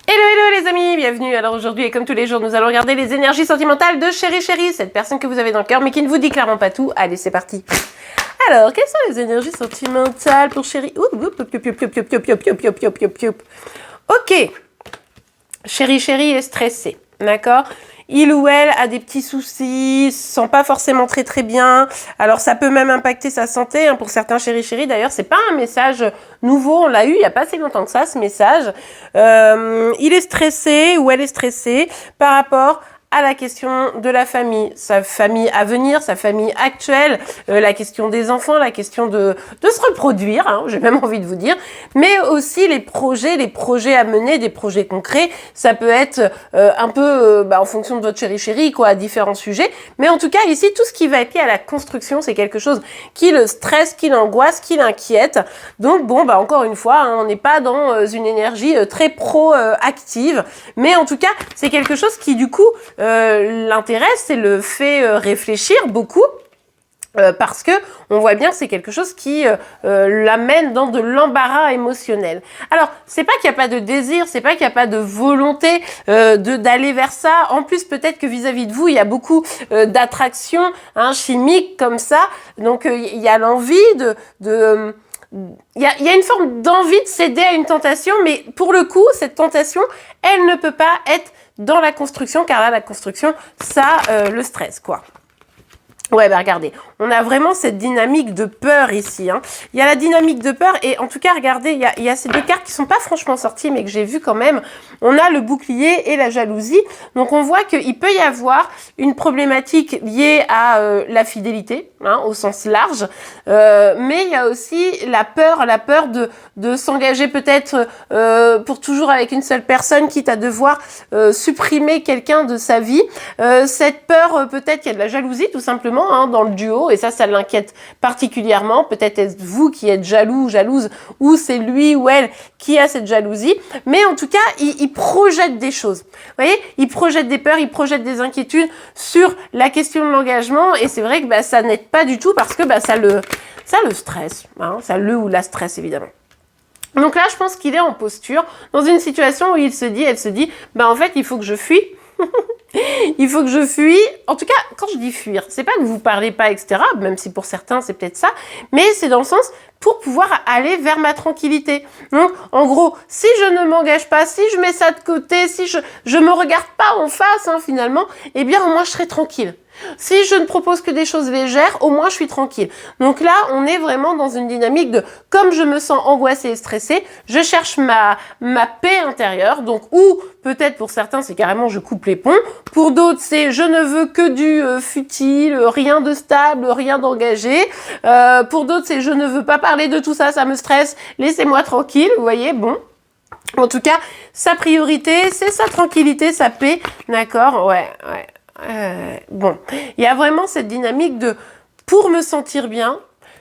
Hello hello les amis, bienvenue. Alors aujourd'hui et comme tous les jours nous allons regarder les énergies sentimentales de Chéri Chéri, cette personne que vous avez dans le cœur mais qui ne vous dit clairement pas tout. Allez c'est parti. Alors quelles sont les énergies sentimentales pour Chéri? Ok, Chéri Chéri est stressé, d'accord? Il ou elle a des petits soucis, se sent pas forcément très bien. Alors ça peut même impacter sa santé, hein, pour certains Chéri Chéri. D'ailleurs, c'est pas un message nouveau, on l'a eu il y a pas si longtemps que ça, ce message. Il est stressé ou elle est stressée par rapport à la question de la famille, sa famille à venir, sa famille actuelle, la question des enfants, la question de se reproduire, hein, j'ai même envie de vous dire, mais aussi les projets à mener, des projets concrets. Ça peut être un peu en fonction de votre Chéri Chéri, quoi, à différents sujets. Mais en tout cas, ici, tout ce qui va être lié à la construction, c'est quelque chose qui le stresse, qui l'angoisse, qui l'inquiète. Donc bon, encore une fois, hein, on n'est pas dans une énergie très pro-active, mais en tout cas, c'est quelque chose qui du coup l'intéresse et le fait réfléchir beaucoup. Parce que on voit bien que c'est quelque chose qui l'amène dans de l'embarras émotionnel. Alors, c'est pas qu'il n'y a pas de désir, c'est pas qu'il n'y a pas de volonté d'aller vers ça. En plus, peut-être que vis-à-vis de vous, il y a beaucoup d'attraction chimique comme ça. Donc, il y a l'envie il y a une forme d'envie de céder à une tentation, mais pour le coup, cette tentation, elle ne peut pas être dans la construction, car là, la construction, ça le stress, quoi. Ouais, regardez, on a vraiment cette dynamique de peur ici. Hein. Il y a la dynamique de peur et en tout cas, regardez, il y a ces deux cartes qui sont pas franchement sorties, mais que j'ai vu quand même. On a le bouclier et la jalousie. Donc, on voit qu'il peut y avoir une problématique liée à la fidélité, hein, au sens large. Mais il y a aussi la peur de s'engager peut-être pour toujours avec une seule personne, quitte à devoir supprimer quelqu'un de sa vie. Cette peur, peut-être qu'il y a de la jalousie, tout simplement, hein, dans le duo, et ça l'inquiète particulièrement. Peut-être est-ce vous qui êtes jaloux, jalouse, ou c'est lui ou elle qui a cette jalousie. Mais en tout cas, il projette des choses. Vous voyez, il projette des peurs, il projette des inquiétudes sur la question de l'engagement, et c'est vrai que ça n'aide pas du tout parce que ça le stresse, hein, ça le ou la stresse évidemment. Donc là, je pense qu'il est en posture, dans une situation où elle se dit, en fait, il faut que je fuis. Il faut que je fuis. En tout cas, quand je dis fuir, c'est pas que vous parlez pas, etc. Même si pour certains, c'est peut-être ça. Mais c'est dans le sens pour pouvoir aller vers ma tranquillité. Donc, en gros, si je ne m'engage pas, si je mets ça de côté, si je me regarde pas en face, hein, finalement, eh bien, au moins, je serai tranquille. Si je ne propose que des choses légères, au moins je suis tranquille. Donc là, on est vraiment dans une dynamique de, comme je me sens angoissée et stressée, je cherche ma paix intérieure. Donc, ou peut-être pour certains, c'est carrément je coupe les ponts. Pour d'autres, c'est je ne veux que du futile, rien de stable, rien d'engagé. Pour d'autres, c'est je ne veux pas parler de tout ça, ça me stresse, laissez-moi tranquille. Vous voyez, bon. En tout cas, sa priorité, c'est sa tranquillité, sa paix. D'accord, ouais. Bon, il y a vraiment cette dynamique de pour me sentir bien,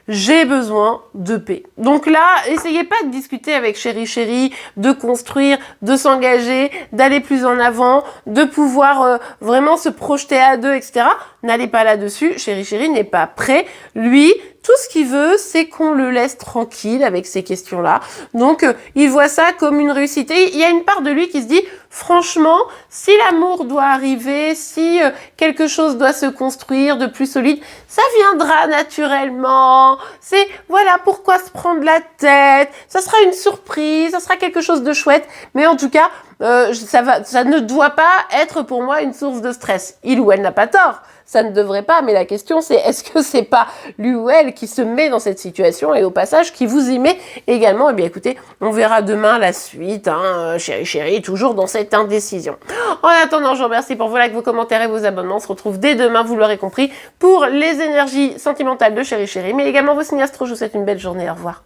j'ai besoin de paix. Donc là, essayez pas de discuter avec Chéri Chéri, de construire, de s'engager, d'aller plus en avant, de pouvoir vraiment se projeter à deux, etc. N'allez pas là-dessus. Chéri Chéri n'est pas prêt. Lui, tout ce qu'il veut, c'est qu'on le laisse tranquille avec ces questions-là. Donc, il voit ça comme une réussite. Et il y a une part de lui qui se dit, franchement, si l'amour doit arriver, si quelque chose doit se construire de plus solide, ça viendra naturellement. C'est, voilà, pourquoi se prendre la tête? Ça sera une surprise, ça sera quelque chose de chouette. Mais en tout cas, ça ne doit pas être pour moi une source de stress. Il ou elle n'a pas tort. Ça ne devrait pas, mais la question c'est est-ce que c'est pas lui ou elle qui se met dans cette situation et au passage qui vous y met également? Eh bien écoutez, on verra demain la suite, hein, Chéri Chéri, toujours dans cette indécision. En attendant, je vous remercie pour vos likes, vos commentaires et vos abonnements. On se retrouve dès demain, vous l'aurez compris, pour les énergies sentimentales de Chéri Chéri, mais également vos signes astro. Je vous souhaite une belle journée, au revoir.